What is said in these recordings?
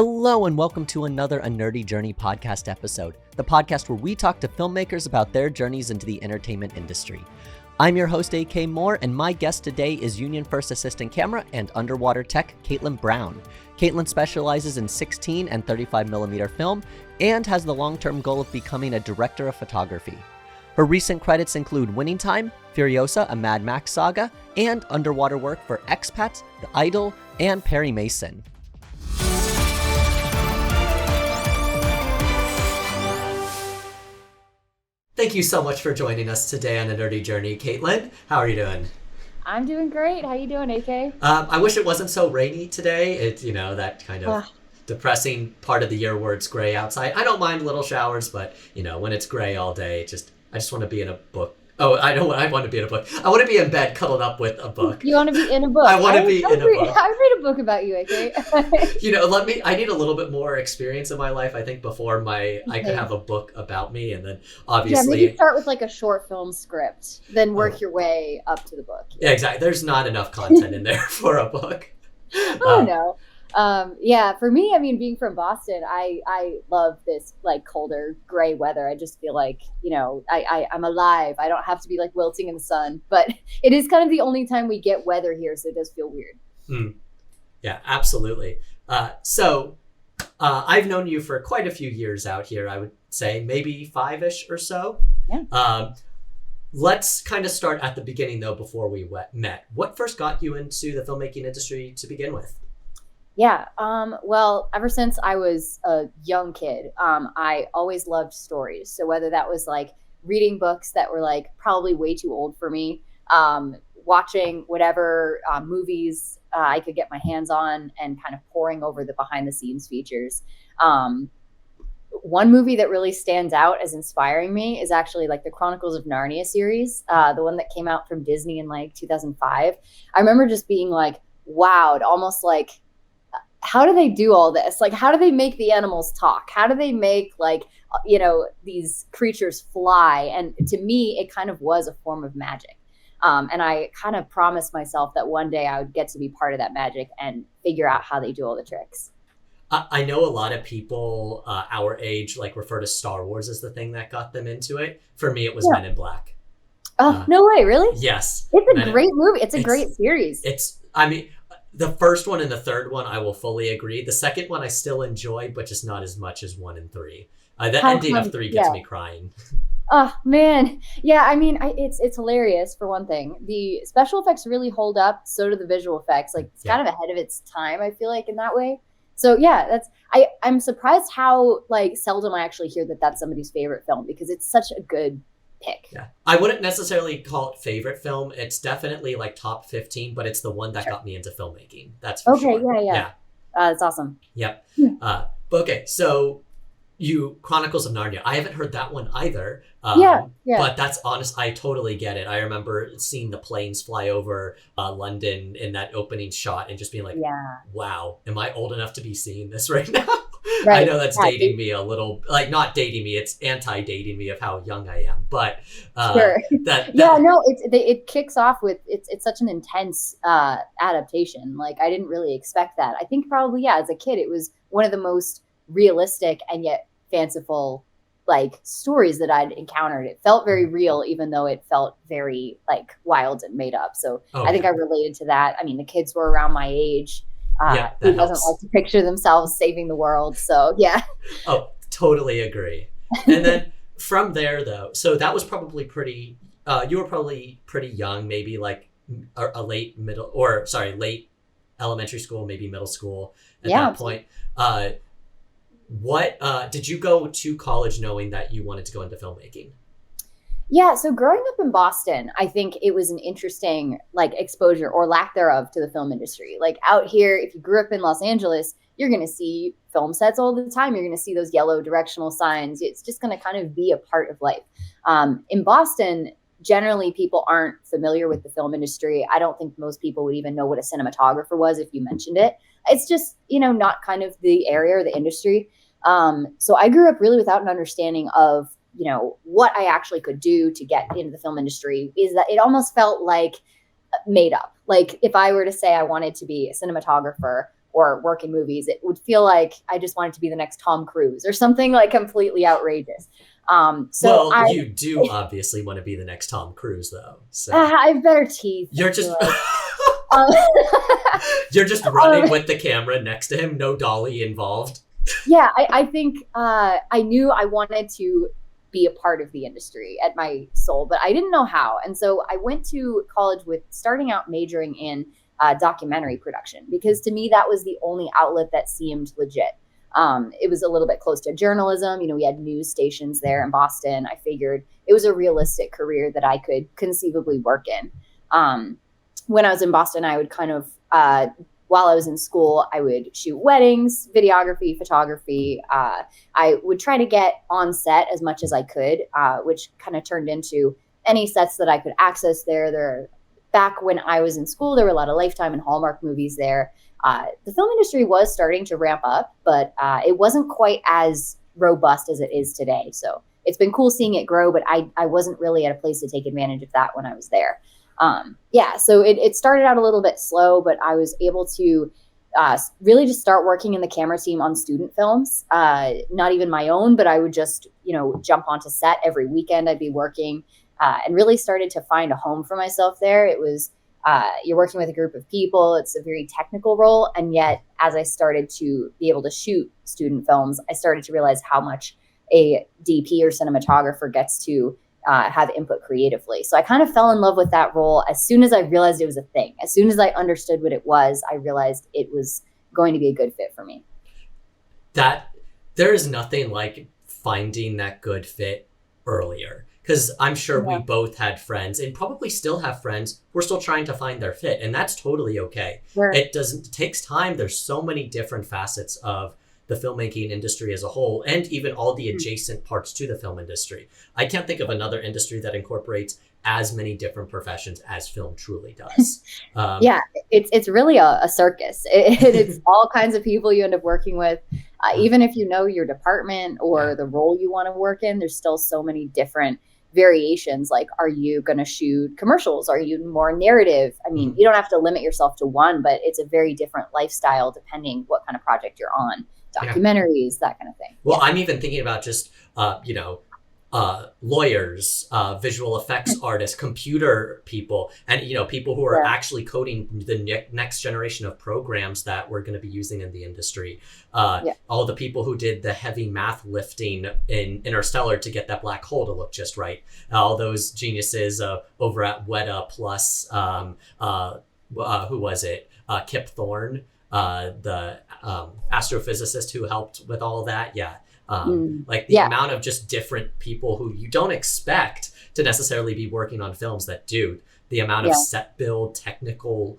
Hello and welcome to another A Nerdy Journey podcast episode, the podcast where we talk to filmmakers about their journeys into the entertainment industry. I'm your host, AK Moore, and my guest today is Union First Assistant Camera and Underwater Tech, Caitlin Brown. Caitlin specializes in 16 and 35mm film and has the long-term goal of becoming a director of photography. Her recent credits include Winning Time, Furiosa, a Mad Max Saga, and underwater work for Expats, The Idol, and Perry Mason. Thank you so much for joining us today on A Nerdy Journey. Caitlin, how are you doing? I'm doing great. How you doing, AK? I wish it wasn't so rainy today. It's, that kind of depressing part of the year where it's gray outside. I don't mind little showers, but, when it's gray all day, I just want to be in a book. Oh, I know what I want to be in a book. I want to be in bed cuddled up with a book. You want to be in a book? I want to be in a book. I read a book about you, AK. I need a little bit more experience in my life, I think, before I could have a book about me, and then obviously... Yeah, maybe start with like a short film script, then work your way up to the book. Yeah, exactly. There's not enough content in there for a book. No. For me, being from Boston, I love this like colder gray weather. I just feel like, I'm alive. I don't have to be like wilting in the sun, but it is kind of the only time we get weather here. So it does feel weird. Yeah, absolutely. So I've known you for quite a few years out here. I would say maybe 5-ish or so. Yeah. Let's kind of start at the beginning though, before we met. What first got you into the filmmaking industry to begin with? Yeah. Well, ever since I was a young kid, I always loved stories. So whether that was like reading books that were like probably way too old for me, watching whatever movies I could get my hands on and kind of poring over the behind the scenes features. One movie that really stands out as inspiring me is actually like the Chronicles of Narnia series, the one that came out from Disney in like 2005. I remember just being like wowed, almost like, how do they do all this? Like, how do they make the animals talk? How do they make these creatures fly? And to me, it kind of was a form of magic. And I kind of promised myself that one day I would get to be part of that magic and figure out how they do all the tricks. I know a lot of people our age refer to Star Wars as the thing that got them into it. For me, it was Men in Black. Oh, no way, really? Yes. It's a great movie. It's a great series. The first one and the third one, I will fully agree. The second one I still enjoy, but just not as much as 1 and 3. The ending of 3 gets me crying. Oh, man. Yeah, it's hilarious, for one thing. The special effects really hold up. So do the visual effects. It's kind of ahead of its time, I feel like, in that way. So, yeah, I'm surprised how, seldom I actually hear that that's somebody's favorite film, because it's such a good pick. Yeah, I wouldn't necessarily call it favorite film. It's definitely top 15, but it's the one that got me into filmmaking. That's for sure. Okay, yeah. That's awesome. Yep. Okay, so Chronicles of Narnia. I haven't heard that one either. But that's honest. I totally get it. I remember seeing the planes fly over London in that opening shot and just being like, wow, am I old enough to be seeing this right now? Right. I know that's dating me a little, not dating me. It's anti-dating me of how young I am. But sure. It kicks off with it's such an intense adaptation. I didn't really expect that. I think probably as a kid it was one of the most realistic and yet fanciful stories that I'd encountered. It felt very real, even though it felt very wild and made up. So I think I related to that. The kids were around my age. Who doesn't like to picture themselves saving the world? So yeah. Oh, totally agree. And then from there though, so that was probably pretty, you were probably pretty young, maybe a late elementary school, maybe middle school at that point. What did you go to college knowing that you wanted to go into filmmaking? Yeah, so growing up in Boston, I think it was an interesting exposure or lack thereof to the film industry. Out here, if you grew up in Los Angeles, you're going to see film sets all the time. You're going to see those yellow directional signs. It's just going to kind of be a part of life. In Boston, generally people aren't familiar with the film industry. I don't think most people would even know what a cinematographer was if you mentioned it. It's just, not kind of the area or the industry. So I grew up really without an understanding of what I actually could do to get into the film industry. Is that it almost felt made up. If I were to say I wanted to be a cinematographer or work in movies, it would feel like I just wanted to be the next Tom Cruise or something like completely outrageous. You do obviously want to be the next Tom Cruise, though. So I have better teeth. You're just you're just running with the camera next to him, no dolly involved. Yeah, I think I knew I wanted to be a part of the industry at my soul, but I didn't know how. And so I went to college with starting out majoring in documentary production, because to me, that was the only outlet that seemed legit. It was a little bit close to journalism. We had news stations there in Boston. I figured it was a realistic career that I could conceivably work in. When I was in Boston, I would kind of, while I was in school, I would shoot weddings, videography, photography. I would try to get on set as much as I could, which kind of turned into any sets that I could access there. Back when I was in school, there were a lot of Lifetime and Hallmark movies there. The film industry was starting to ramp up, but it wasn't quite as robust as it is today. So it's been cool seeing it grow, but I wasn't really at a place to take advantage of that when I was there. So it started out a little bit slow, but I was able to really just start working in the camera team on student films, not even my own, but I would just, jump onto set every weekend. I'd be working and really started to find a home for myself there. It was, you're working with a group of people. It's a very technical role. And yet, as I started to be able to shoot student films, I started to realize how much a DP or cinematographer gets to have input creatively. So I kind of fell in love with that role as soon as I realized it was a thing. As soon as I understood what it was, I realized it was going to be a good fit for me. That there is nothing like finding that good fit earlier. Because I'm sure we both had friends and probably still have friends who are still trying to find their fit. And that's totally okay. Sure. It takes time. There's so many different facets of the filmmaking industry as a whole, and even all the adjacent parts to the film industry. I can't think of another industry that incorporates as many different professions as film truly does. It's really a circus. It's all kinds of people you end up working with. Even if you know your department or the role you want to work in, there's still so many different variations. Like, are you going to shoot commercials? Are you more narrative? I mean, you don't have to limit yourself to one, but it's a very different lifestyle depending what kind of project you're on. Documentaries, that kind of thing. Well, I'm even thinking about just, lawyers, visual effects artists, computer people, and, people who are actually coding the next generation of programs that we're going to be using in the industry. All the people who did the heavy math lifting in Interstellar to get that black hole to look just right. All those geniuses over at Weta plus, who was it? Kip Thorne. The astrophysicist who helped with all that. Amount of just different people who you don't expect to necessarily be working on films that do. The amount of set build, technical,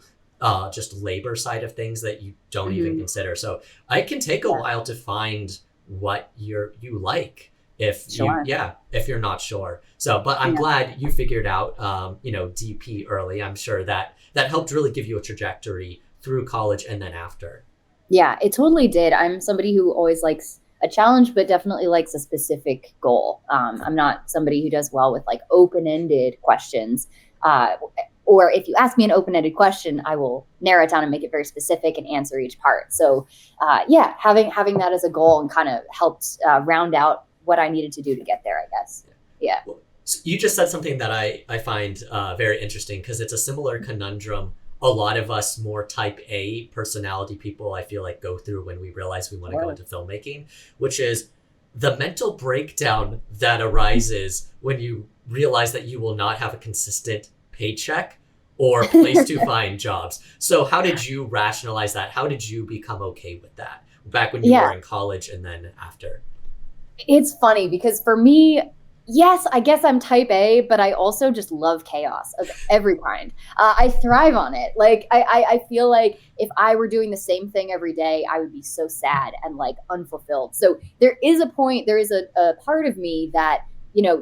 just labor side of things that you don't even consider. So it can take a while to find what you like if you're not sure. So, but I'm glad you figured out, DP early. I'm sure that helped really give you a trajectory through college and then after. Yeah, it totally did. I'm somebody who always likes a challenge, but definitely likes a specific goal. I'm not somebody who does well with like open-ended questions. Or if you ask me an open-ended question, I will narrow it down and make it very specific and answer each part. So having that as a goal and kind of helped round out what I needed to do to get there, I guess. Yeah. Well, so you just said something that I find very interesting, because it's a similar conundrum a lot of us more type A personality people, I feel like, go through when we realize we want to go into filmmaking, which is the mental breakdown that arises when you realize that you will not have a consistent paycheck or place to find jobs. So how did you rationalize that? How did you become okay with that back when you were in college and then after? It's funny because for me, yes, I guess I'm type A, but I also just love chaos of every kind. I thrive on it. Like, I feel like if I were doing the same thing every day, I would be so sad and like unfulfilled. So there is a part of me that,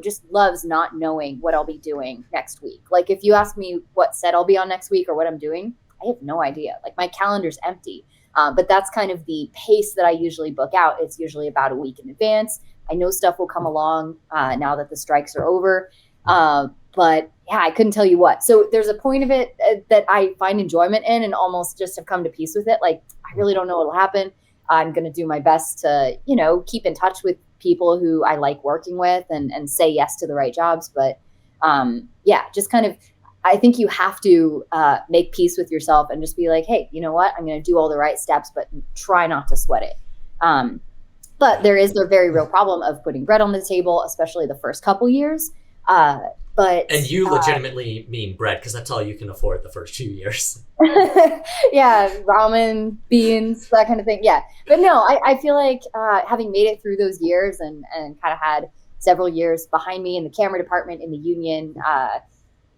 just loves not knowing what I'll be doing next week. Like, if you ask me what set I'll be on next week or what I'm doing, I have no idea. Like, my calendar's empty. But that's kind of the pace that I usually book out. It's usually about a week in advance. I know stuff will come along now that the strikes are over. But yeah, I couldn't tell you what. So there's a point of it that I find enjoyment in and almost just have come to peace with it. Like, I really don't know what'll happen. I'm going to do my best to, keep in touch with people who I like working with and say yes to the right jobs. But yeah, just kind of, I think you have to make peace with yourself and just be like, hey, you know what? I'm going to do all the right steps, but try not to sweat it. But there is the very real problem of putting bread on the table, especially the first couple years. And you legitimately mean bread, because that's all you can afford the first few years. Yeah, ramen, beans, that kind of thing. Yeah. But no, I feel like having made it through those years and kind of had several years behind me in the camera department, in the union,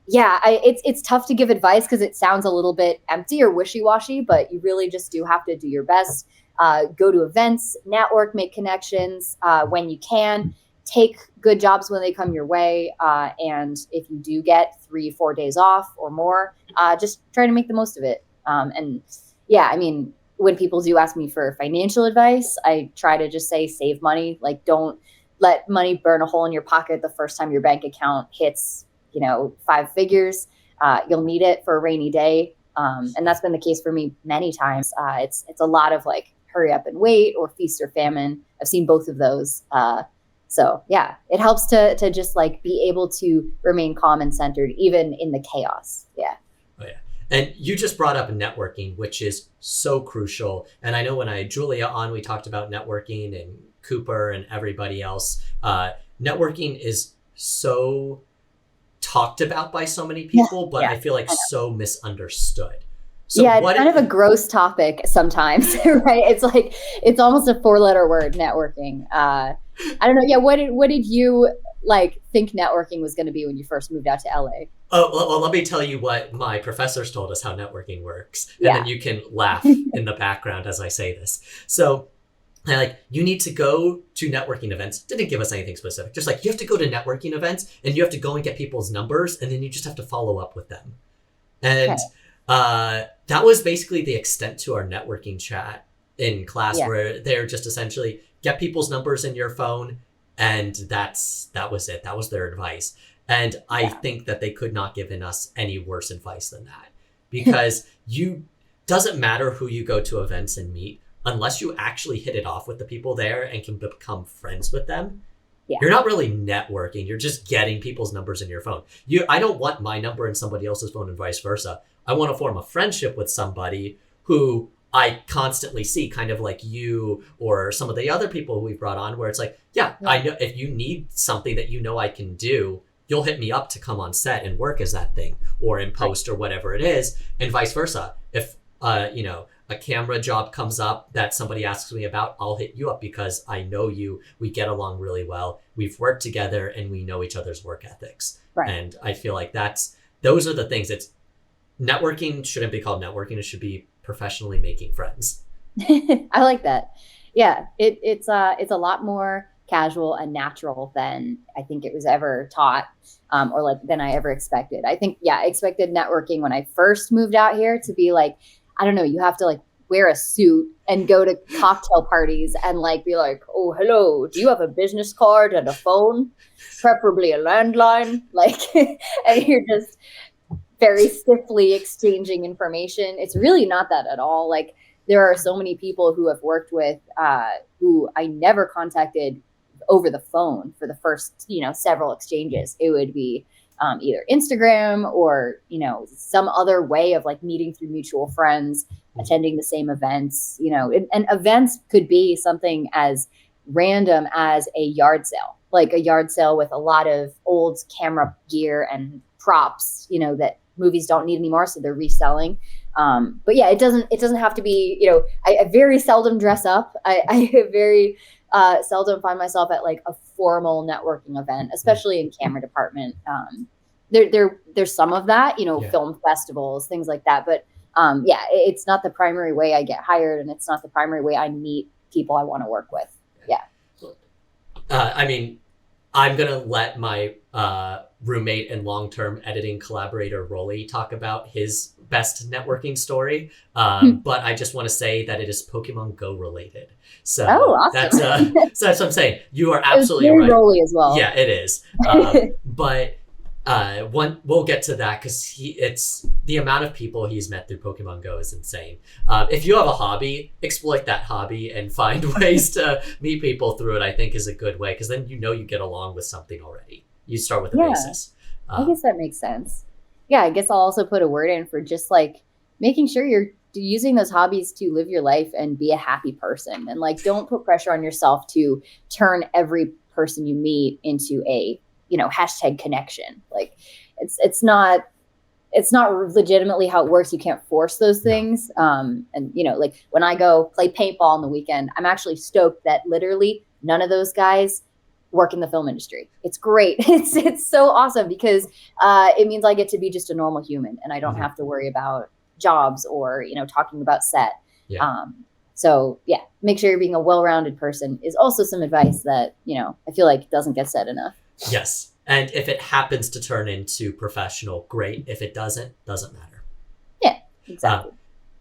it's tough to give advice because it sounds a little bit empty or wishy-washy, but you really just do have to do your best. Go to events, network, make connections when you can. Take good jobs when they come your way. And if you do get 3-4 days off or more, just try to make the most of it. And yeah, I mean, when people do ask me for financial advice, I try to just say, save money. Like, don't let money burn a hole in your pocket the first time your bank account hits, 5 figures. You'll need it for a rainy day. And that's been the case for me many times. It's a lot of like, hurry up and wait, or feast or famine. I've seen both of those. So yeah, it helps to just like be able to remain calm and centered even in the chaos. Yeah. Oh yeah. And you just brought up networking, which is so crucial. And I know when I had Julia on, we talked about networking, and Cooper and everybody else. Networking is so talked about by so many people, but I feel like so misunderstood. So yeah, it's kind of a gross topic sometimes, right? It's like, it's almost a 4-letter word, networking. I don't know. Yeah. What did you like think networking was going to be when you first moved out to LA? Oh, well, let me tell you what my professors told us how networking works. And then you can laugh in the background as I say this. So you need to go to networking events. Didn't give us anything specific. Just like, you have to go to networking events and you have to go and get people's numbers, and then you just have to follow up with them. And that was basically the extent to our networking chat in class, where they're just essentially get people's numbers in your phone. And that was it. That was their advice. And I think that they could not give us any worse advice than that, because doesn't matter who you go to events and meet, unless you actually hit it off with the people there and can become friends with them. Yeah. You're not really networking. You're just getting people's numbers in your phone. I don't want my number in somebody else's phone and vice versa. I want to form a friendship with somebody who I constantly see, kind of like you or some of the other people we've brought on, where it's like, I know if you need something that I can do, you'll hit me up to come on set and work as that thing, or in post or whatever it is, and vice versa. If, a camera job comes up that somebody asks me about, I'll hit you up because I know you, we get along really well. We've worked together and we know each other's work ethics. Right. And I feel like those are the things. Networking shouldn't be called networking. It should be professionally making friends. I like that. Yeah. It's a lot more casual and natural than I think it was ever taught, or than I ever expected. I think, I expected networking when I first moved out here to be like, I don't know, you have to wear a suit and go to cocktail parties and be like, oh, hello, do you have a business card and a phone? Preferably a landline. And you're just very stiffly exchanging information. It's really not that at all. There are so many people who have worked with who I never contacted over the phone for the first, several exchanges. It would be either Instagram or, some other way of meeting through mutual friends, attending the same events, and events could be something as random as a yard sale, a yard sale with a lot of old camera gear and props, that movies don't need anymore. So they're reselling. But yeah, it doesn't have to be, I very seldom dress up. I very seldom find myself at a formal networking event, especially in camera department. There's some of that, film festivals, things like that. But it's not the primary way I get hired, and it's not the primary way I meet people I want to work with. Yeah. I'm going to let my roommate and long-term editing collaborator, Rolly, talk about his best networking story. But I just want to say that it is Pokemon Go related. So awesome. that's what I'm saying. You are absolutely right. Rolly as well. Yeah, it is. But We'll get to that because it's the amount of people he's met through Pokemon Go is insane. If you have a hobby, exploit that hobby and find ways to meet people through it. I think is a good way because then you get along with something already. You start with a basis. I guess that makes sense. Yeah, I guess I'll also put a word in for just like making sure you're using those hobbies to live your life and be a happy person, and like don't put pressure on yourself to turn every person you meet into a hashtag connection. Like it's not legitimately how it works. You can't force those things. And like when I go play paintball on the weekend, I'm actually stoked that literally none of those guys work in the film industry. It's great. It's so awesome because it means I get to be just a normal human and I don't have to worry about jobs or talking about set. So yeah, make sure you're being a well-rounded person is also some advice that I feel like doesn't get said enough. Yes. And if it happens to turn into professional, great. If it doesn't matter. Yeah, exactly.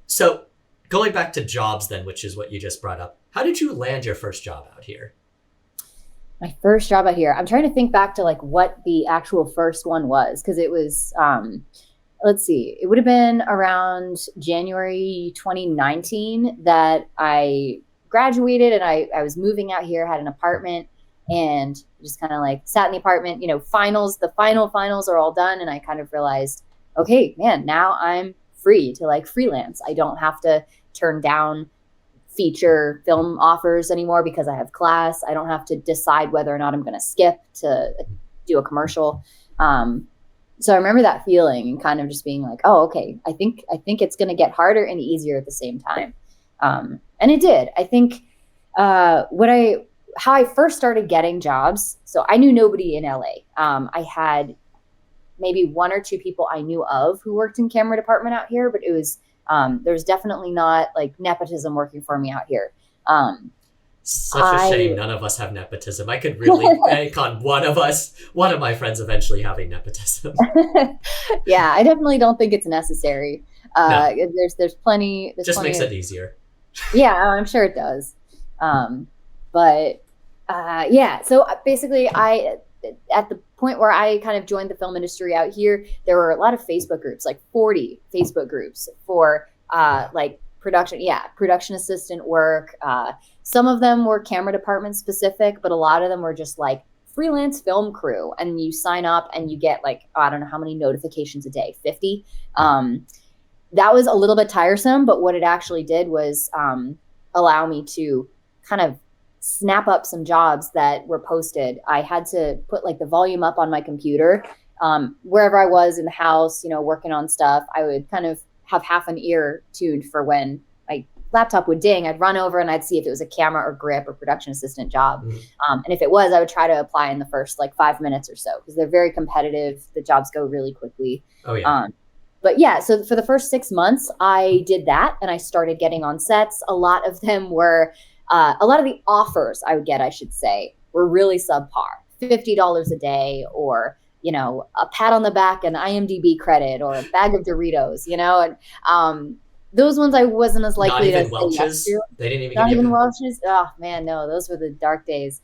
So going back to jobs then, which is what you just brought up, how did you land your first job out here? My first job out here, I'm trying to think back to like what the actual first one was. Cause it was, let's see, it would have been around January 2019 that I graduated and I was moving out here, had an apartment. And just kind of like sat in the apartment, the finals are all done. And I kind of realized, okay, man, now I'm free to like freelance. I don't have to turn down feature film offers anymore because I have class. I don't have to decide whether or not I'm going to skip to do a commercial. So I remember that feeling and kind of just being like, oh, okay, I think it's going to get harder and easier at the same time. And it did. I think how I first started getting jobs. So I knew nobody in LA. I had maybe one or two people I knew of who worked in camera department out here, but it was, there's definitely not like nepotism working for me out here. Such a shame none of us have nepotism. I could really bank on one of my friends eventually having nepotism. Yeah, I definitely don't think it's necessary. No. There's plenty. Just makes it easier. Yeah, I'm sure it does. But so basically at the point where I kind of joined the film industry out here, there were a lot of Facebook groups, like 40 Facebook groups for like production assistant work. Some of them were camera department specific, but a lot of them were just like freelance film crew. And you sign up and you get like, I don't know how many notifications a day, 50. That was a little bit tiresome, but what it actually did was allow me to kind of snap up some jobs that were posted. I had to put like the volume up on my computer. Wherever I was in the house, working on stuff, I would kind of have half an ear tuned for when my laptop would ding. I'd run over and I'd see if it was a camera or grip or production assistant job. And if it was, I would try to apply in the first like 5 minutes or so because they're very competitive. The jobs go really quickly. Oh yeah. But yeah, so for the first 6 months, I did that and I started getting on sets. A lot of them were a lot of the offers I would get, I should say, were really subpar. $50 a day or, a pat on the back, an IMDb credit or a bag of Doritos, and those ones I wasn't as likely to say yes to. They didn't even Not even Welch's. Oh man, no, those were the dark days.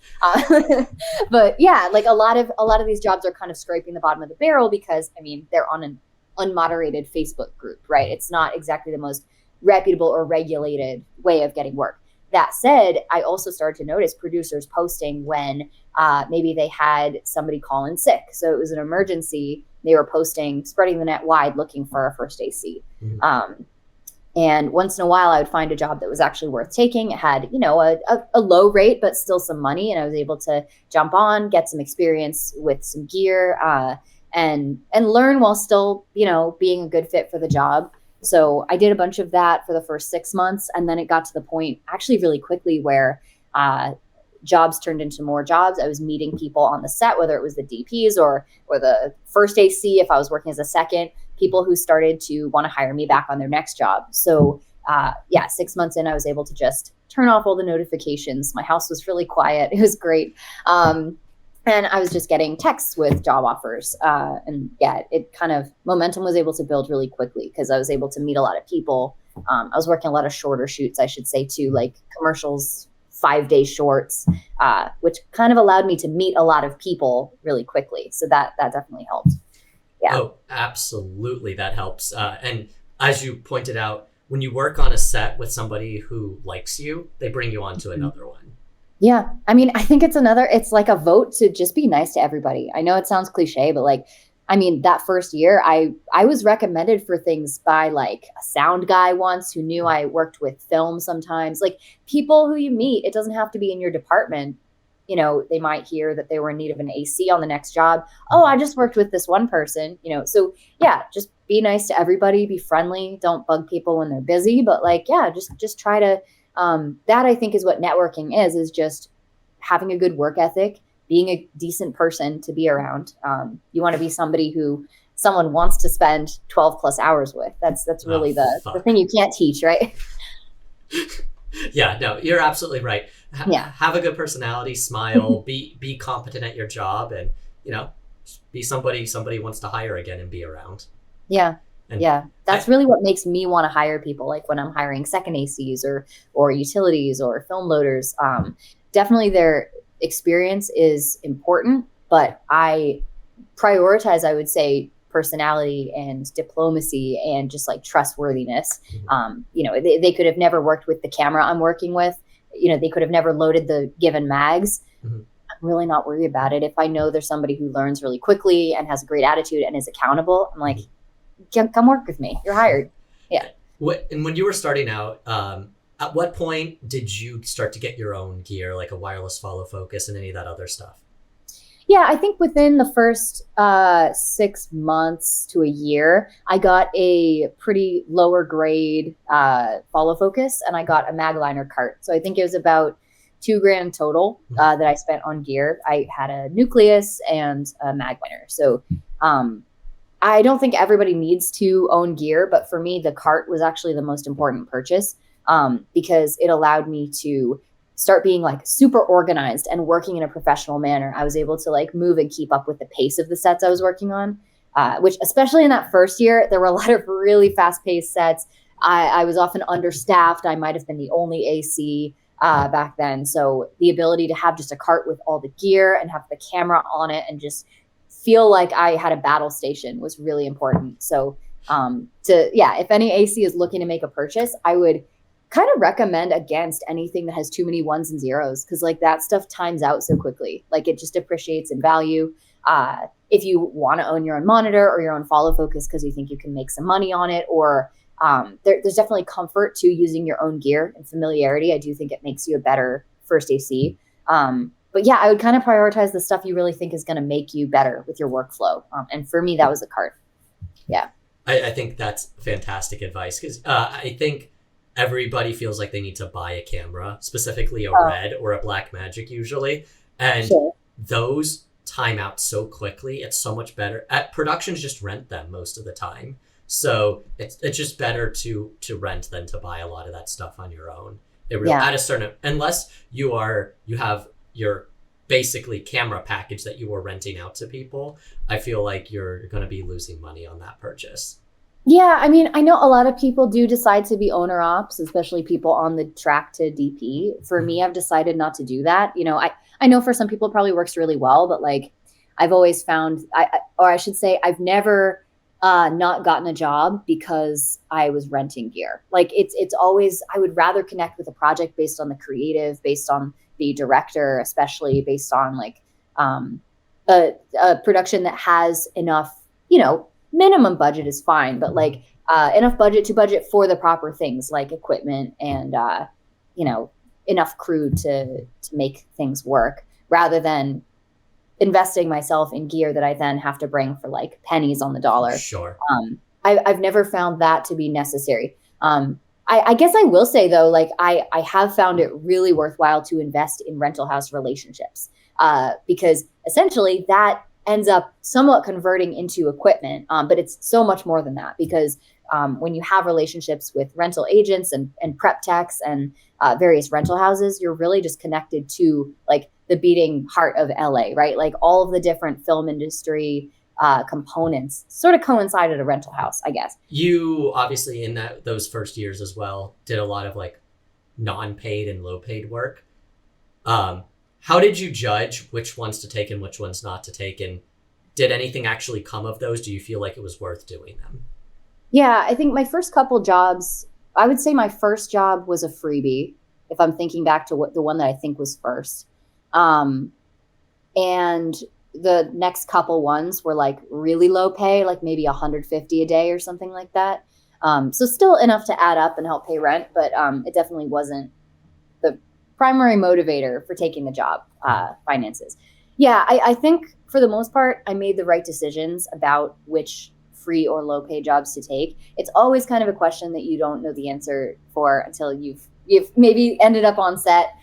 But yeah, like a lot of these jobs are kind of scraping the bottom of the barrel because they're on an unmoderated Facebook group, right? It's not exactly the most reputable or regulated way of getting work. That said, I also started to notice producers posting when maybe they had somebody call in sick. So it was an emergency. They were posting, spreading the net wide, looking for a first AC. And once in a while, I would find a job that was actually worth taking. It had, a low rate, but still some money. And I was able to jump on, get some experience with some gear and learn while still, being a good fit for the job. So I did a bunch of that for the first 6 months. And then it got to the point actually really quickly where jobs turned into more jobs. I was meeting people on the set, whether it was the DPs or the first AC, if I was working as a second, people who started to want to hire me back on their next job. So 6 months in, I was able to just turn off all the notifications. My house was really quiet. It was great. And I was just getting texts with job offers. It kind of momentum was able to build really quickly because I was able to meet a lot of people. I was working a lot of shorter shoots, I should say, too, like commercials, 5-day shorts, which kind of allowed me to meet a lot of people really quickly. So that definitely helped. Yeah. Oh, absolutely. That helps. And as you pointed out, when you work on a set with somebody who likes you, they bring you on to another one. Yeah. I mean, I think it's like a vote to just be nice to everybody. I know it sounds cliche, but like, I mean, that first year I was recommended for things by like a sound guy once who knew I worked with film sometimes. Like people who you meet, it doesn't have to be in your department. You know, they might hear that they were in need of an AC on the next job. Oh, I just worked with this one person, you know. So yeah, just be nice to everybody, be friendly, don't bug people when they're busy, but like, yeah, just try to that I think is what networking is just having a good work ethic, being a decent person to be around. You want to be somebody who someone wants to spend 12 plus hours with. That's really the thing you can't teach, right? Yeah, no, you're absolutely right. Yeah. Have a good personality, smile, be competent at your job, and you know, be somebody wants to hire again and be around. Yeah. And yeah. That's really what makes me want to hire people. Like when I'm hiring second ACs or utilities or film loaders, definitely their experience is important, but I prioritize, I would say, personality and diplomacy and just like trustworthiness. You know, they could have never worked with the camera I'm working with. You know, they could have never loaded the given mags. I'm really not worried about it. If I know there's somebody who learns really quickly and has a great attitude and is accountable, I'm like, come work with me. You're hired. Yeah. And when you were starting out, at what point did you start to get your own gear, like a wireless follow focus and any of that other stuff? Yeah, I think within the first 6 months to a year, I got a pretty lower grade follow focus, and I got a Magliner cart. So I think it was about $2,000 total that I spent on gear. I had a nucleus and a Magliner. So I don't think everybody needs to own gear, but for me, the cart was actually the most important purchase because it allowed me to start being like super organized and working in a professional manner. I was able to like move and keep up with the pace of the sets I was working on, which especially in that first year, there were a lot of really fast paced sets. I was often understaffed. I might've been the only AC back then. So the ability to have just a cart with all the gear and have the camera on it and just feel like I had a battle station was really important. So if any AC is looking to make a purchase, I would kind of recommend against anything that has too many ones and zeros, because like that stuff times out so quickly. Like it just appreciates in value. If you want to own your own monitor or your own follow focus because you think you can make some money on it, or there's definitely comfort to using your own gear and familiarity. I do think it makes you a better first AC. But yeah, I would kind of prioritize the stuff you really think is going to make you better with your workflow. And for me, that was a cart. Yeah. I think that's fantastic advice because I think everybody feels like they need to buy a camera, specifically a red or a Blackmagic usually. And those time out so quickly. It's so much better. Productions just rent them most of the time. So it's just better to rent than to buy a lot of that stuff on your own. At a certain, unless you have your basically camera package that you were renting out to people, I feel like you're going to be losing money on that purchase. Yeah, I mean, I know a lot of people do decide to be owner ops, especially people on the track to DP. For me, I've decided not to do that. You know, I know for some people it probably works really well, but like I've always found, I've never not gotten a job because I was renting gear. Like it's always, I would rather connect with a project based on the creative, based on the director, especially based on like a production that has enough, you know, minimum budget is fine, but like enough budget to budget for the proper things like equipment and you know, enough crew to make things work, rather than investing myself in gear that I then have to bring for like pennies on the dollar. Sure. I've never found that to be necessary. I guess I will say though, like I have found it really worthwhile to invest in rental house relationships because essentially that ends up somewhat converting into equipment, but it's so much more than that because when you have relationships with rental agents and prep techs and various rental houses, you're really just connected to like the beating heart of LA, right? Like all of the different film industry components sort of coincide at a rental house, I guess. You obviously in those first years as well did a lot of like non-paid and low-paid work. How did you judge which ones to take and which ones not to take? And did anything actually come of those? Do you feel like it was worth doing them? Yeah, I think my first couple jobs, I would say my first job was a freebie, if I'm thinking back to what the one that I think was first. Um, and the next couple ones were like really low pay, like maybe 150 a day or something like that. So still enough to add up and help pay rent, but it definitely wasn't the primary motivator for taking the job, finances. Yeah, I think for the most part, I made the right decisions about which free or low pay jobs to take. It's always kind of a question that you don't know the answer for until you've maybe ended up on set,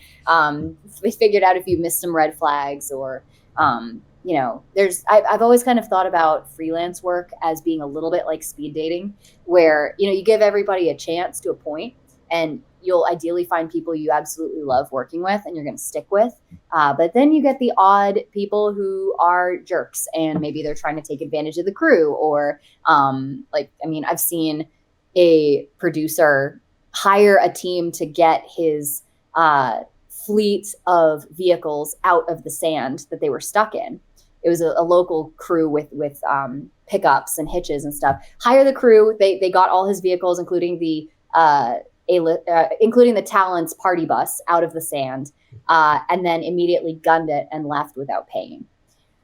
figured out if you missed some red flags or, I've always kind of thought about freelance work as being a little bit like speed dating, where, you give everybody a chance to a point, and you'll ideally find people you absolutely love working with and you're going to stick with. But then you get the odd people who are jerks and maybe they're trying to take advantage of the crew or I've seen a producer hire a team to get his fleet of vehicles out of the sand that they were stuck in. It was a local crew with pickups and hitches and stuff. Hire the crew. They got all his vehicles, including the Talent's party bus, out of the sand, and then immediately gunned it and left without paying.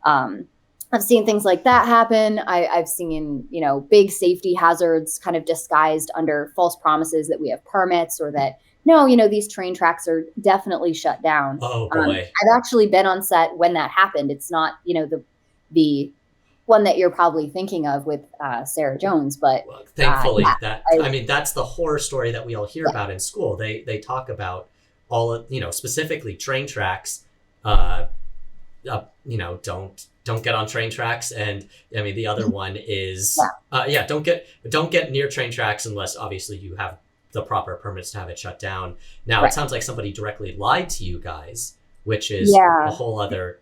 I've seen things like that happen. I've seen, big safety hazards kind of disguised under false promises that we have permits or that, no, these train tracks are definitely shut down. Oh, boy. I've actually been on set when that happened. It's not, the one that you're probably thinking of with Sarah Jones, but well, thankfully that's the horror story that we all hear about in school. They talk about all of, specifically train tracks, don't get on train tracks. And I mean, the other one is, don't get near train tracks unless obviously you have the proper permits to have it shut down. Now, It sounds like somebody directly lied to you guys, which is a whole other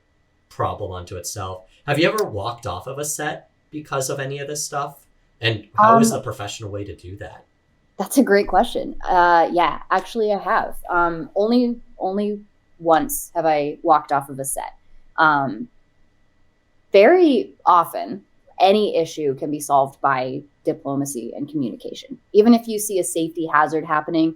problem unto itself. Have you ever walked off of a set because of any of this stuff? And how is the professional way to do that? That's a great question. Yeah, actually I have. Only once have I walked off of a set. Very often, any issue can be solved by diplomacy and communication. Even if you see a safety hazard happening,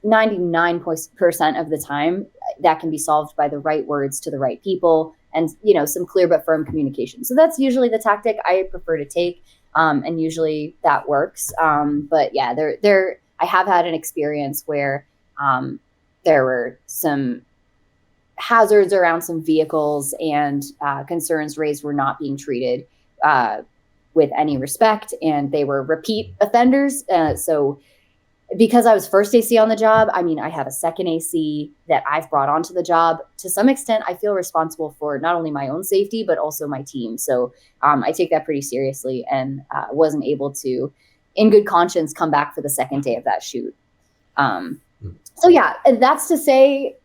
99% of the time, that can be solved by the right words to the right people and, some clear but firm communication. So that's usually the tactic I prefer to take. And usually that works. But yeah, I have had an experience where there were some hazards around some vehicles and concerns raised were not being treated with any respect, and they were repeat offenders. So because I was first AC on the job, I have a second AC that I've brought onto the job. To some extent, I feel responsible for not only my own safety, but also my team. So I take that pretty seriously and wasn't able to, in good conscience, come back for the second day of that shoot. So yeah, that's to say,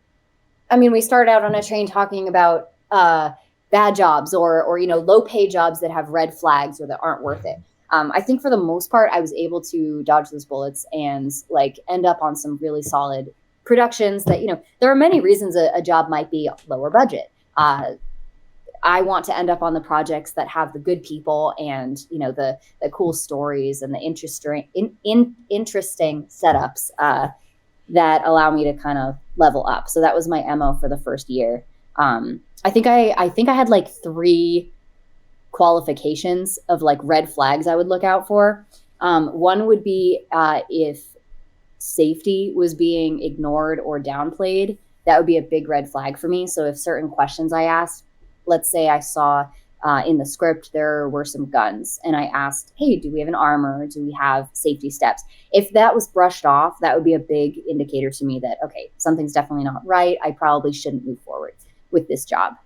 we started out on a train talking about bad jobs or low pay jobs that have red flags or that aren't worth it. I think for the most part, I was able to dodge those bullets and end up on some really solid productions that, there are many reasons a job might be lower budget. I want to end up on the projects that have the good people and, the cool stories and the interesting setups that allow me to kind of level up. So that was my MO for the first year. I think I had 3 qualifications of red flags I would look out for. One would be if safety was being ignored or downplayed, that would be a big red flag for me. So if certain questions I asked, let's say I saw in the script there were some guns and I asked, hey, do we have an armor? Do we have safety steps? If that was brushed off, that would be a big indicator to me that, okay, something's definitely not right. I probably shouldn't move forward with this job.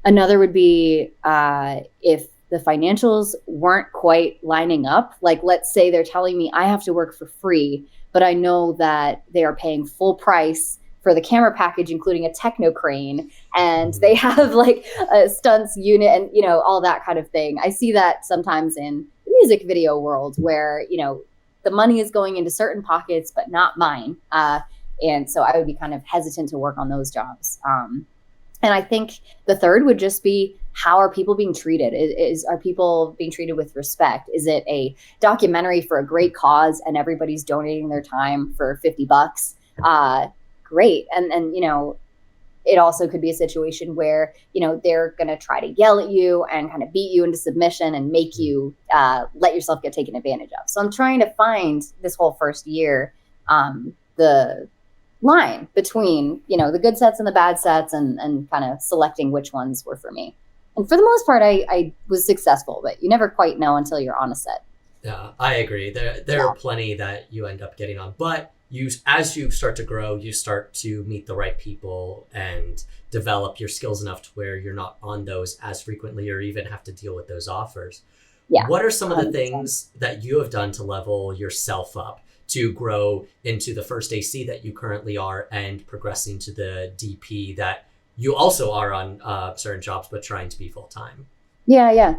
Another would be if the financials weren't quite lining up. Let's say they're telling me I have to work for free, but I know that they are paying full price for the camera package, including a techno crane, and they have a stunts unit and, all that kind of thing. I see that sometimes in the music video world where, the money is going into certain pockets, but not mine. And so I would be kind of hesitant to work on those jobs. And I think the third would just be, how are people being treated? Are people being treated with respect? Is it a documentary for a great cause and everybody's donating their time for $50? Great. And it also could be a situation where, they're going to try to yell at you and kind of beat you into submission and make you let yourself get taken advantage of. So I'm trying to find this whole first year, the line between, the good sets and the bad sets, and kind of selecting which ones were for me. And for the most part, I was successful, but you never quite know until you're on a set. Yeah, I agree. There are plenty that you end up getting on, but as you start to grow, you start to meet the right people and develop your skills enough to where you're not on those as frequently or even have to deal with those offers. Yeah. What are some of the things that you have done to level yourself up to grow into the first AC that you currently are and progressing to the DP that you also are on certain jobs, but trying to be full-time? Yeah.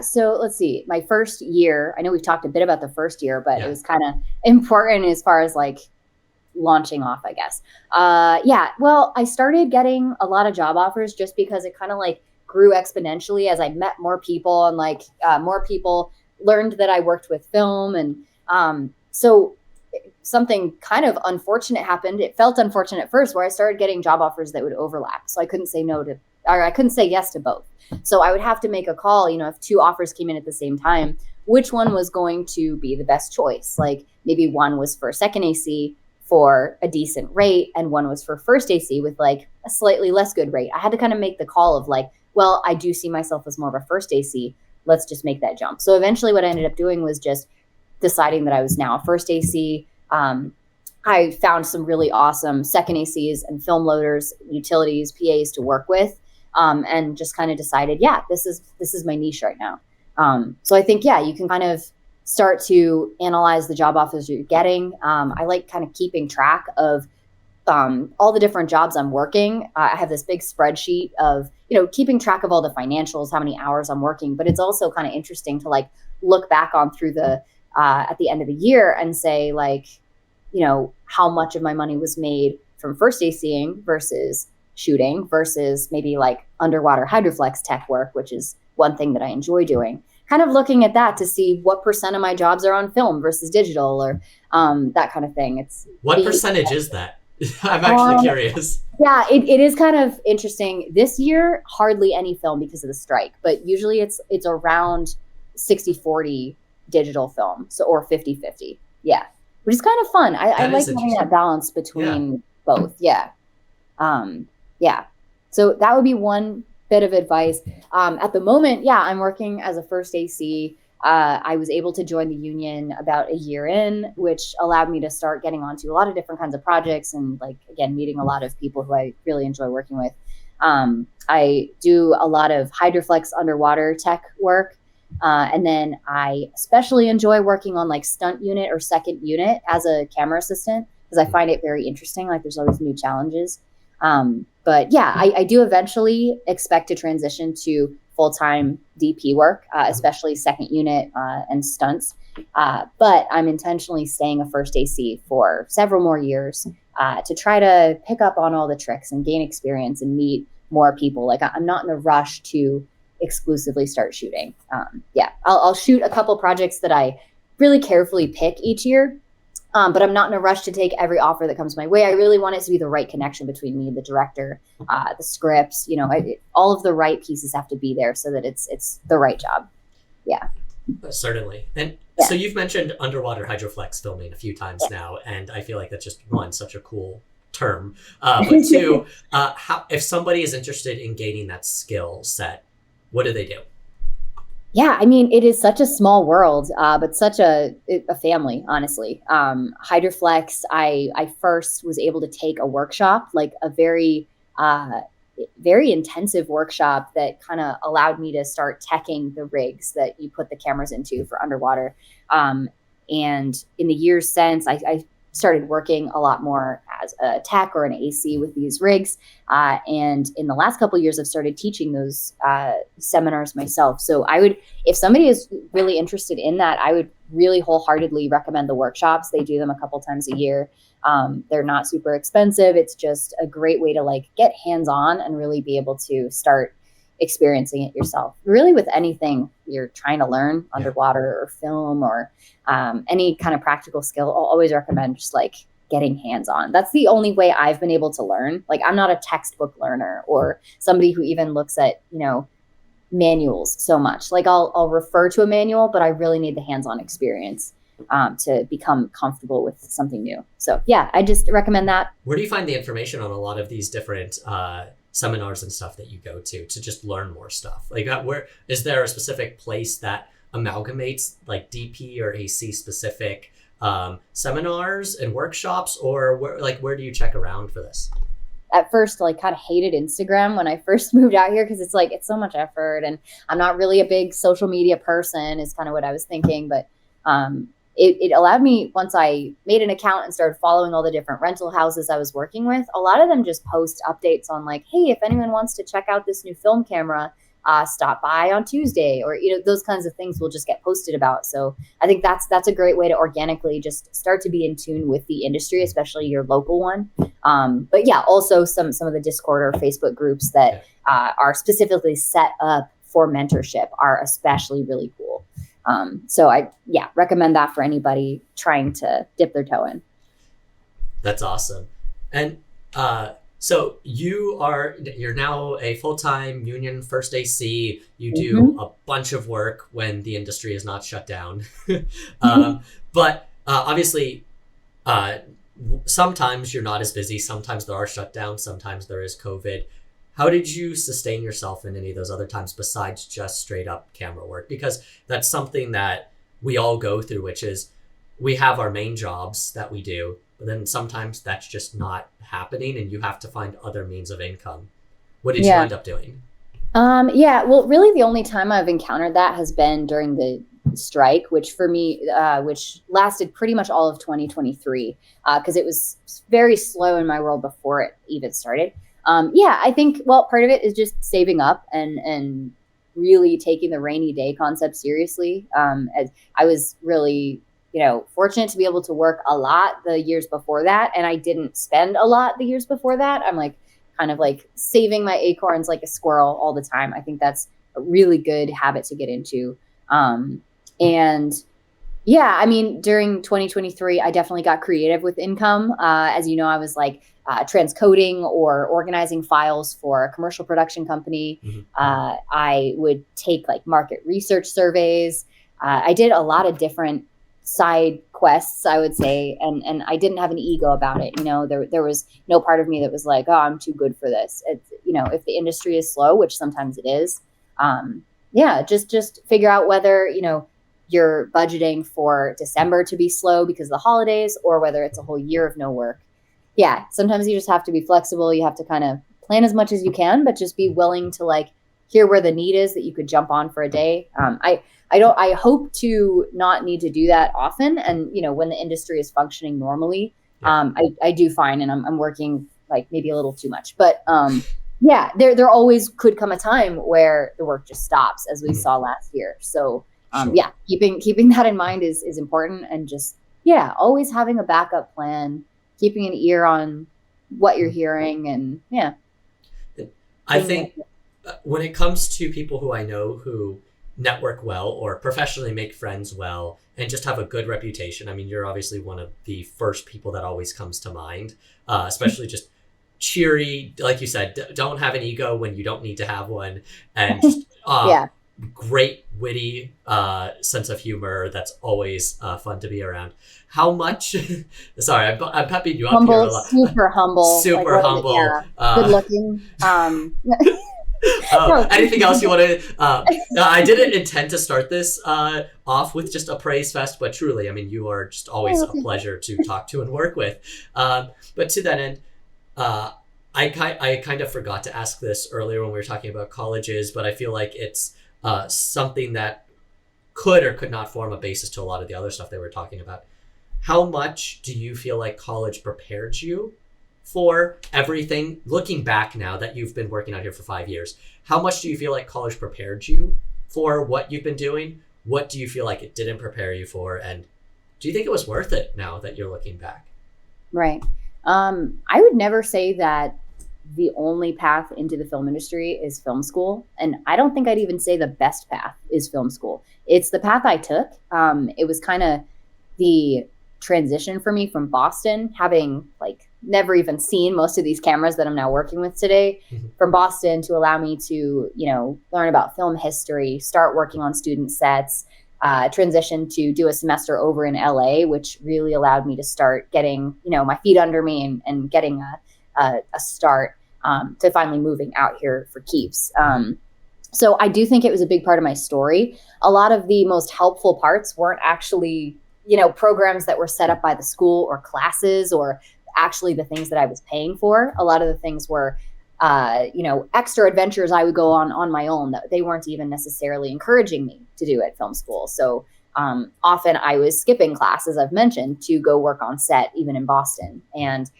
So let's see, my first year, I know we've talked a bit about the first year, but it was kind of important as far as like launching off, I guess. Well, I started getting a lot of job offers just because it kind of like grew exponentially as I met more people, and like more people learned that I worked with film. And so something kind of unfortunate happened. It felt unfortunate at first, where I started getting job offers that would overlap. So I couldn't say I couldn't say yes to both. So I would have to make a call, if two offers came in at the same time, which one was going to be the best choice? Like maybe one was for second AC for a decent rate, and one was for first AC with like a slightly less good rate. I had to kind of make the call of like, well, I do see myself as more of a first AC. Let's just make that jump. So eventually what I ended up doing was just deciding that I was now a first AC. I found some really awesome second ACs and film loaders, utilities, PAs to work with, and just kind of decided, this is my niche right now. So I think, you can kind of start to analyze the job offers you're getting. I like kind of keeping track of all the different jobs I'm working. I have this big spreadsheet of, keeping track of all the financials, how many hours I'm working, but it's also kind of interesting to like look back on through the at the end of the year and say like, how much of my money was made from first ACing versus shooting versus maybe like underwater hydroflex tech work, which is one thing that I enjoy doing. Kind of looking at that to see what % of my jobs are on film versus digital, or that kind of thing. What percentage is that? I'm actually curious. Yeah, it is kind of interesting. This year, hardly any film because of the strike, but usually it's around 60-40 digital film, or 50-50. Yeah, which is kind of fun. I like having that balance between both. Yeah. So that would be one bit of advice. At the moment, I'm working as a first AC. I was able to join the union about a year in, which allowed me to start getting onto a lot of different kinds of projects and like, again, meeting a lot of people who I really enjoy working with. I do a lot of hydroflex underwater tech work. And then I especially enjoy working on like stunt unit or second unit as a camera assistant, because I find it very interesting. Like there's always new challenges. But I do eventually expect to transition to full-time DP work, especially second unit and stunts. But I'm intentionally staying a first AC for several more years to try to pick up on all the tricks and gain experience and meet more people. Like I'm not in a rush to exclusively start shooting. I'll shoot a couple projects that I really carefully pick each year. But I'm not in a rush to take every offer that comes my way. I really want it to be the right connection between me and the director, the scripts, all of the right pieces have to be there so that it's the right job. Yeah. Certainly. And so you've mentioned underwater hydroflex filming a few times now, and I feel like that's just one, such a cool term. But two, if somebody is interested in gaining that skill set, what do they do? Yeah, I mean, it is such a small world, but such a family, honestly. Hydroflex, I first was able to take a workshop, like a very, very intensive workshop that kind of allowed me to start teching the rigs that you put the cameras into for underwater. And in the years since, I started working a lot more as a tech or an AC with these rigs. And in the last couple of years, I've started teaching those seminars myself. So if somebody is really interested in that, I would really wholeheartedly recommend the workshops. They do them a couple times a year. They're not super expensive. It's just a great way to like get hands-on and really be able to start experiencing it yourself. Really with anything you're trying to learn, underwater or film or any kind of practical skill, I'll always recommend just like getting hands-on. That's the only way I've been able to learn. Like I'm not a textbook learner or somebody who even looks at, manuals so much. Like I'll refer to a manual, but I really need the hands-on experience to become comfortable with something new. So yeah, I just recommend that. Where do you find the information on a lot of these different seminars and stuff that you go to just learn more stuff? Like where is there a specific place that amalgamates like DP or AC specific seminars and workshops, or where do you check around for this? At first, like kind of hated Instagram when I first moved out here because it's like it's so much effort and I'm not really a big social media person is kind of what I was thinking. But it allowed me, once I made an account and started following all the different rental houses I was working with, a lot of them just post updates on like, hey, if anyone wants to check out this new film camera, stop by on Tuesday, or those kinds of things will just get posted about. So I think that's a great way to organically just start to be in tune with the industry, especially your local one. But yeah, also some of the Discord or Facebook groups that are specifically set up for mentorship are especially really cool. So I recommend that for anybody trying to dip their toe in. That's awesome. And so you're now a full-time union first AC. You do a bunch of work when the industry is not shut down. But obviously, sometimes you're not as busy. Sometimes there are shutdowns. Sometimes there is COVID. How did you sustain yourself in any of those other times besides just straight up camera work? Because that's something that we all go through, which is we have our main jobs that we do, but then sometimes that's just not happening and you have to find other means of income. What did you end up doing? Well, really the only time I've encountered that has been during the strike, which for me, which lasted pretty much all of 2023, because it was very slow in my world before it even started. I think, part of it is just saving up and really taking the rainy day concept seriously. As I was really, fortunate to be able to work a lot the years before that. And I didn't spend a lot the years before that. I'm like, kind of like saving my acorns like a squirrel all the time. I think that's a really good habit to get into. During 2023, I definitely got creative with income. As you know, I was like transcoding or organizing files for a commercial production company. I would take like market research surveys. I did a lot of different side quests, I would say, and I didn't have an ego about it. There was no part of me that was like, oh, I'm too good for this. It's, if the industry is slow, which sometimes it is, just figure out whether, you're budgeting for December to be slow because of the holidays or whether it's a whole year of no work. Yeah, sometimes you just have to be flexible. You have to kind of plan as much as you can, but just be willing to like hear where the need is that you could jump on for a day. I hope to not need to do that often. And, when the industry is functioning normally, I do fine. And I'm working like maybe a little too much, but there always could come a time where the work just stops, as we saw last year. So keeping that in mind is important. And just, always having a backup plan, keeping an ear on what you're hearing. And I think when it comes to people who I know who network well or professionally make friends well and just have a good reputation, I mean, you're obviously one of the first people that always comes to mind, especially just cheery, like you said, don't have an ego when you don't need to have one, and just great witty sense of humor that's always fun to be around. How much sorry, I'm pepping you up here a lot. Super humble, good looking. Anything else you want to I didn't intend to start this off with just a praise fest, but truly, I mean, you are just always a pleasure to talk to and work with, but to that end, I kind of forgot to ask this earlier when we were talking about colleges, but I feel like it's something that could or could not form a basis to a lot of the other stuff they were talking about. How much do you feel like college prepared you for everything? Looking back now that you've been working out here for 5 years, how much do you feel like college prepared you for what you've been doing what do you feel like it didn't prepare you for? And do you think it was worth it now that you're looking back? Right. I would never say that the only path into the film industry is film school. And I don't think I'd even say the best path is film school. It's the path I took. It was kind of the transition for me from Boston, having like never even seen most of these cameras that I'm now working with today, from Boston, to allow me to, learn about film history, start working on student sets, transition to do a semester over in LA, which really allowed me to start getting, my feet under me and getting a start to finally moving out here for keeps. So I do think it was a big part of my story. A lot of the most helpful parts weren't actually, programs that were set up by the school or classes or actually the things that I was paying for. A lot of the things were, extra adventures I would go on my own that they weren't even necessarily encouraging me to do at film school. So often I was skipping class, as I've mentioned, to go work on set, even in Boston. And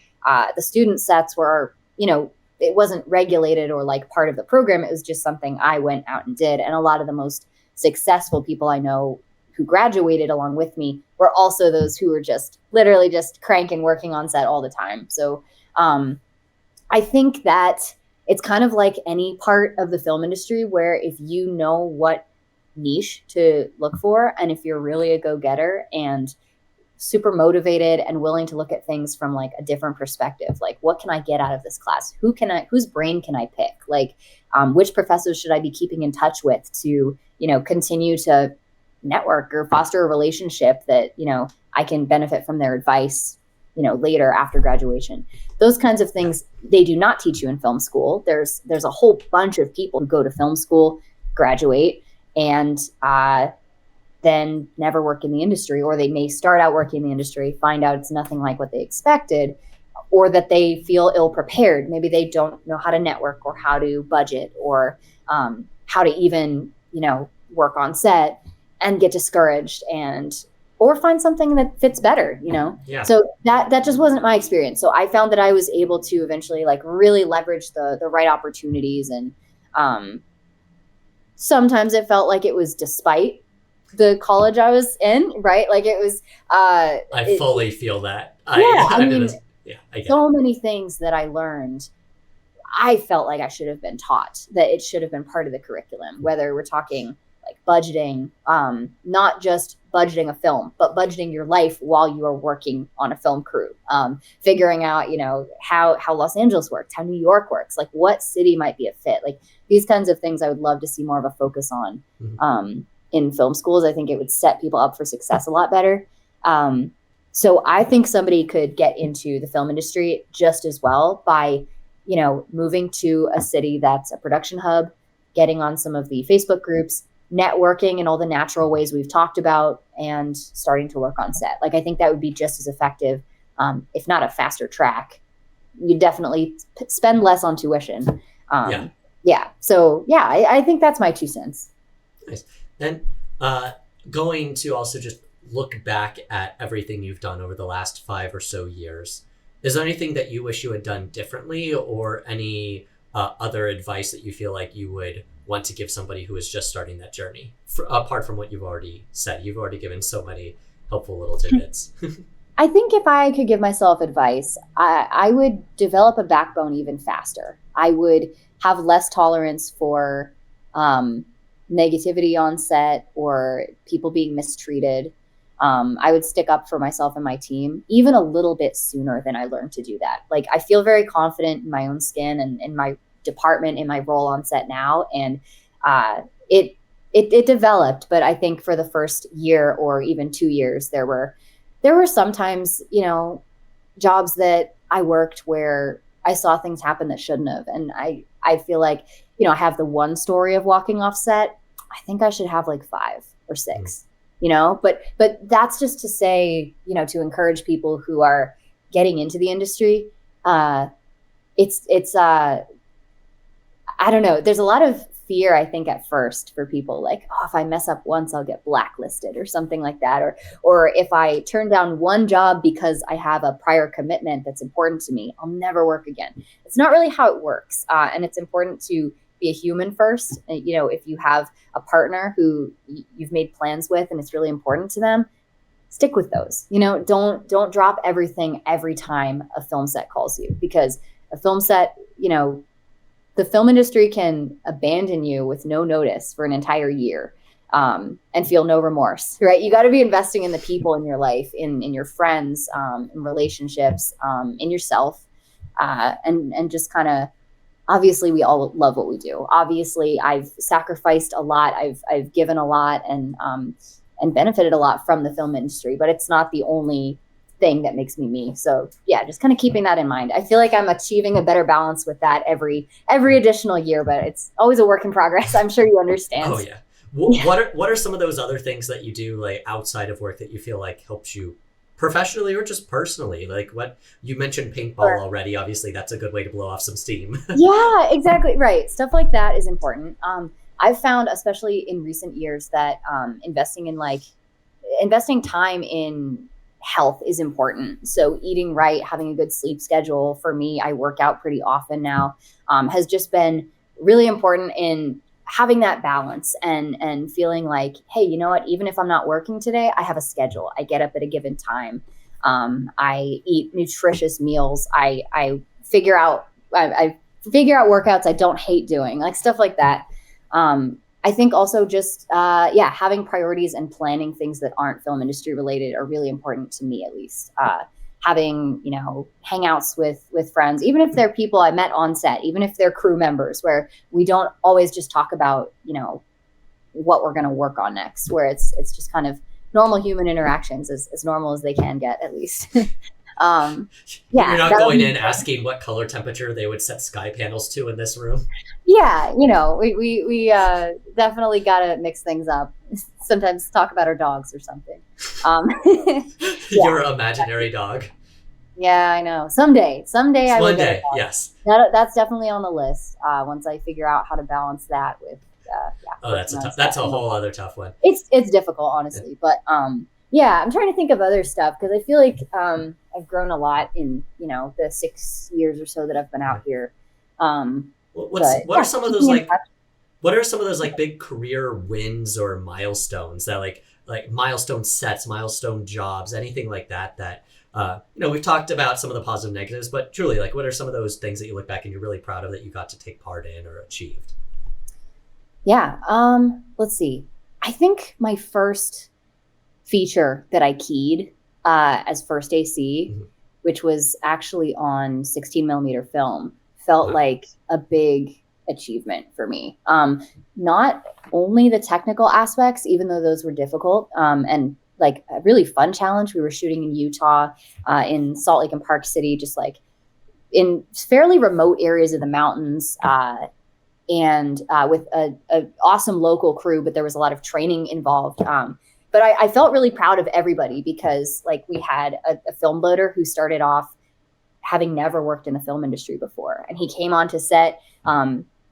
the student sets were, it wasn't regulated or like part of the program. It was just something I went out and did. And a lot of the most successful people I know who graduated along with me were also those who were just literally just cranking, working on set all the time. So I think that it's kind of like any part of the film industry where if you know what niche to look for, and if you're really a go-getter and super motivated and willing to look at things from like a different perspective, like what can I get out of this class? Whose brain can I pick? Like which professors should I be keeping in touch with to, continue to network or foster a relationship that, I can benefit from their advice, later after graduation. Those kinds of things, they do not teach you in film school. There's a whole bunch of people who go to film school, graduate, and then never work in the industry, or they may start out working in the industry, find out it's nothing like what they expected, or that they feel ill prepared. Maybe they don't know how to network or how to budget or how to even, work on set, and get discouraged or find something that fits better, Yeah. So that just wasn't my experience. So I found that I was able to eventually like really leverage the right opportunities. And sometimes it felt like it was despite the college I was in, right? Like it was, I fully feel that. I get so many things that I learned, I felt like I should have been taught, that it should have been part of the curriculum, whether we're talking like budgeting, not just budgeting a film, but budgeting your life while you are working on a film crew, figuring out, how Los Angeles works, how New York works, like what city might be a fit, like these kinds of things I would love to see more of a focus on in film schools. I think it would set people up for success a lot better. So I think somebody could get into the film industry just as well by, moving to a city that's a production hub, getting on some of the Facebook groups, networking in all the natural ways we've talked about, and starting to work on set. Like, I think that would be just as effective, if not a faster track. You definitely spend less on tuition. So I think that's my 2 cents. Nice. And going to also just look back at everything you've done over the last 5 or so years, is there anything that you wish you had done differently, or any other advice that you feel like you would want to give somebody who is just starting that journey, apart from what you've already said? You've already given so many helpful little tidbits. I think if I could give myself advice, I would develop a backbone even faster. I would have less tolerance for negativity on set or people being mistreated. I would stick up for myself and my team even a little bit sooner than I learned to do that. Like, I feel very confident in my own skin and in my department, in my role on set now. And it developed, but I think for the first year or even 2 years, there were sometimes, jobs that I worked where I saw things happen that shouldn't have. And I feel like, I have the one story of walking off set. I think I should have like 5 or 6, but that's just to say, to encourage people who are getting into the industry. It's I don't know. There's a lot of fear, I think, at first for people, like, oh, if I mess up once, I'll get blacklisted or something like that. Or if I turn down one job because I have a prior commitment that's important to me, I'll never work again. It's not really how it works. And it's important to be a human first. And, you know, if you have a partner who you've made plans with and it's really important to them, stick with those. You know, don't drop everything every time a film set calls you, because a film set, you know, the film industry can abandon you with no notice for an entire year, and feel no remorse, right? You got to be investing in the people in your life, in your friends, in relationships, in yourself, and just kind of, obviously we all love what we do. Obviously I've sacrificed a lot. I've given a lot, and benefited a lot from the film industry, but it's not the only thing that makes me me. So yeah, just kind of keeping that in mind. I feel like I'm achieving a better balance with that every additional year, but it's always a work in progress. I'm sure you understand. Oh yeah. What are some of those other things that you do, like outside of work, that you feel like helps you professionally or just personally? Like, what you mentioned paintball already. Obviously that's a good way to blow off some steam. Yeah, exactly. Right. Stuff like that is important. I've found, especially in recent years, that investing time in health is important. So eating right, having a good sleep schedule. For me, I work out pretty often now, has just been really important in having that balance and feeling like, hey, you know what, even if I'm not working today, I have a schedule. I get up at a given time. I eat nutritious meals. I figure out workouts I don't hate doing, like stuff like that. I think also just, having priorities and planning things that aren't film industry related are really important to me, at least. Having, you know, hangouts with friends, even if they're people I met on set, even if they're crew members, where we don't always just talk about, you know, what we're going to work on next, where it's just kind of normal human interactions, as normal as they can get, at least. You're not going in asking what color temperature they would set sky panels to in this room. Yeah, you know, we definitely got to mix things up. Sometimes talk about our dogs or something. Your imaginary dog. Yeah, I know. Someday I will. One day, yes. That's definitely on the list. Once I figure out how to balance that with. That's a whole other tough one. It's difficult, honestly, but yeah, I'm trying to think of other stuff, because I feel like I've grown a lot in, you know, the 6 years or so that I've been out here. What are some of those big career wins or milestones that like milestone sets, milestone jobs, anything like that we've talked about some of the positive negatives, but truly, like, what are some of those things that you look back and you're really proud of that you got to take part in or achieved? Yeah. Let's see. I think my first feature that I keyed as first AC, which was actually on 16 millimeter film, felt like a big achievement for me. Not only the technical aspects, even though those were difficult, and like a really fun challenge. We were shooting in Utah, in Salt Lake and Park City, just like in fairly remote areas of the mountains, and with an awesome local crew, but there was a lot of training involved. But I felt really proud of everybody, because like we had a film loader who started off having never worked in the film industry before. And he came onto set.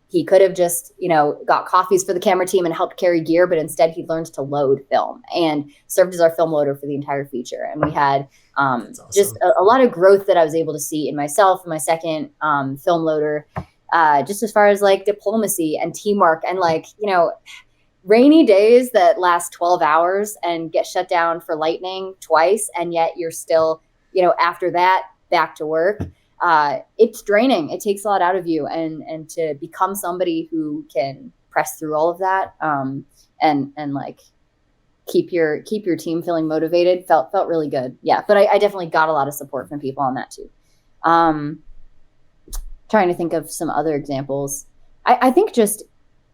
He could have just, you know, got coffees for the camera team and helped carry gear, but instead he learned to load film and served as our film loader for the entire feature. And we had awesome. Just a lot of growth that I was able to see in myself and my second film loader, just as far as like diplomacy and teamwork and like, you know, rainy days that last 12 hours and get shut down for lightning twice. And yet you're still, you know, after that, back to work. It's draining. It takes a lot out of you, and to become somebody who can press through all of that, and like keep your team feeling motivated felt really good. Yeah. But I definitely got a lot of support from people on that too. Trying to think of some other examples. I think just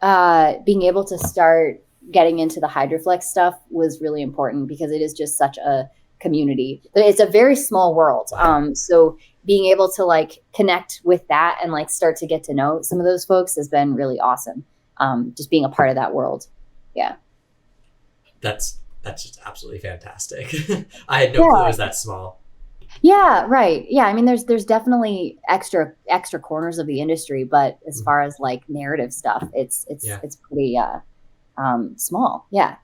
being able to start getting into the Hydroflex stuff was really important, because it is just such a community. It's a very small world. So being able to like connect with that and like start to get to know some of those folks has been really awesome. Just being a part of that world. Yeah. That's just absolutely fantastic. I had no clue it was that small. Yeah, right. Yeah, I mean, there's definitely extra corners of the industry, but as far as like narrative stuff, it's pretty small. Yeah.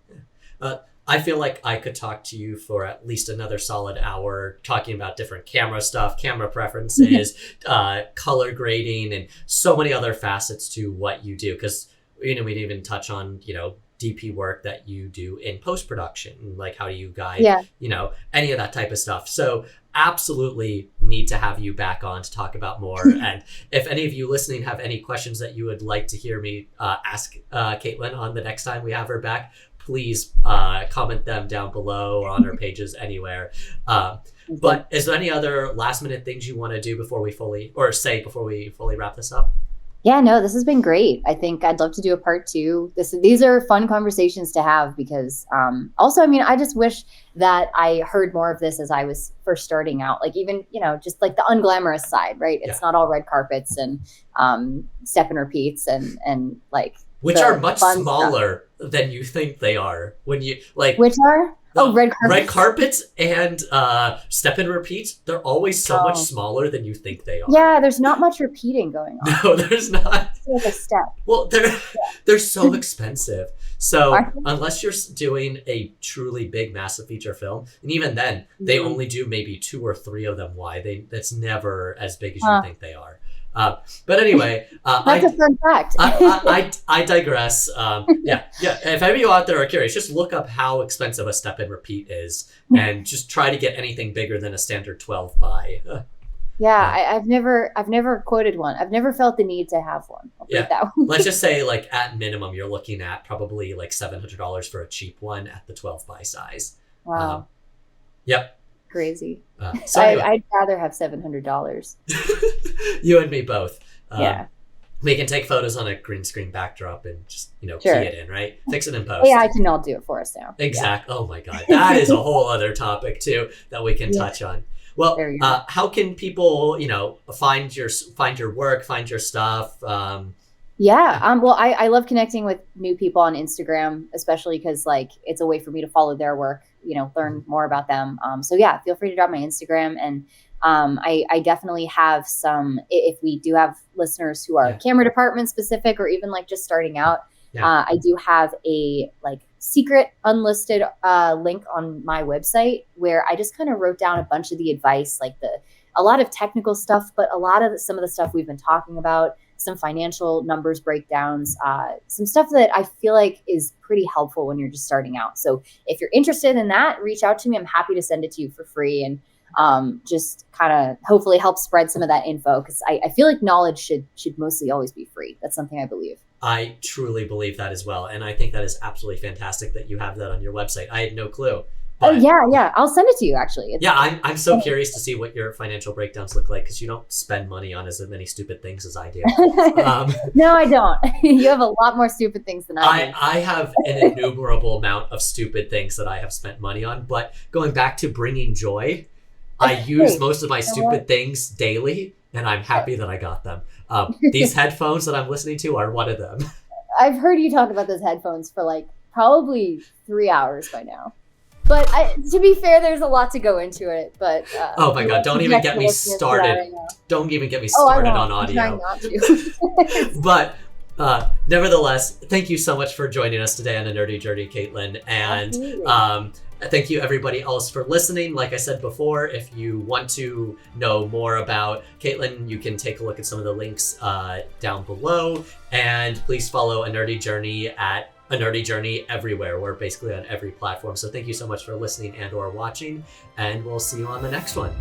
I feel like I could talk to you for at least another solid hour talking about different camera stuff, camera preferences, color grading, and so many other facets to what you do. Because, we didn't even touch on, DP work that you do in post-production, like how do you guide, any of that type of stuff. So absolutely need to have you back on to talk about more. And if any of you listening have any questions that you would like to hear me ask Caitlin on the next time we have her back, please comment them down below or on our pages anywhere. But is there any other last minute things you want to do before we fully wrap this up? Yeah, no, this has been great. I think I'd love to do a part 2. These are fun conversations to have because also, I just wish that I heard more of this as I was first starting out, like even, just like the unglamorous side, right? It's not all red carpets and step and repeats and like. Which are much smaller than you think they are when you like. Which are? Red carpets. Red carpets and step and repeat, they're always so much smaller than you think they are. Yeah, there's not much repeating going on. No, there's not. It's like a step. Well, they're so expensive. So unless you're doing a truly big, massive feature film, and even then, they only do maybe 2 or 3 of them wide. That's never as big as you think they are. But anyway, that's a fun fact. I digress. Yeah. If any of you out there are curious, just look up how expensive a step and repeat is, and just try to get anything bigger than a standard 12 by. I've never quoted one. I've never felt the need to have one. I'll put it that way. Let's just say, like at minimum, you're looking at probably like $700 for a cheap one at the 12 by size. Wow. Yep. Crazy. So anyway. I'd rather have $700. You and me both. Yeah. We can take photos on a green screen backdrop and just, key it in, right? Fix it in post. Yeah, I can all do it for us now. Exactly. Yeah. Oh my God. That is a whole other topic too that we can touch on. Well, how can people, find your work, find your stuff? Well, I love connecting with new people on Instagram, especially because like it's a way for me to follow their work, learn more about them. Feel free to drop my Instagram. And I definitely have some, if we do have listeners who are camera department specific or even like just starting out, I do have a like secret unlisted link on my website where I just kind of wrote down a bunch of the advice, like a lot of technical stuff, but a lot of some of the stuff we've been talking about, some financial numbers breakdowns, some stuff that I feel like is pretty helpful when you're just starting out. So if you're interested in that, reach out to me. I'm happy to send it to you for free and just kind of hopefully help spread some of that info because I feel like knowledge should mostly always be free. That's something I believe. I truly believe that as well. And I think that is absolutely fantastic that you have that on your website. I had no clue. But, yeah. I'll send it to you actually. I'm so curious to see what your financial breakdowns look like because you don't spend money on as many stupid things as I do. No, I don't. You have a lot more stupid things than I do. I have an innumerable amount of stupid things that I have spent money on. But going back to bringing joy, I use most of my stupid things daily, and I'm happy that I got them. These headphones that I'm listening to are one of them. I've heard you talk about those headphones for like probably 3 hours by now. But to be fair, there's a lot to go into it. But oh my God, don't even get me started. Don't even get me started on audio. I'm trying not to. But nevertheless, thank you so much for joining us today on A Nerdy Journey, Caitlin. And thank you everybody else for listening. Like I said before, if you want to know more about Caitlin, you can take a look at some of the links down below. And please follow A Nerdy Journey at A Nerdy Journey everywhere. We're basically on every platform. So thank you so much for listening and or watching, and we'll see you on the next one.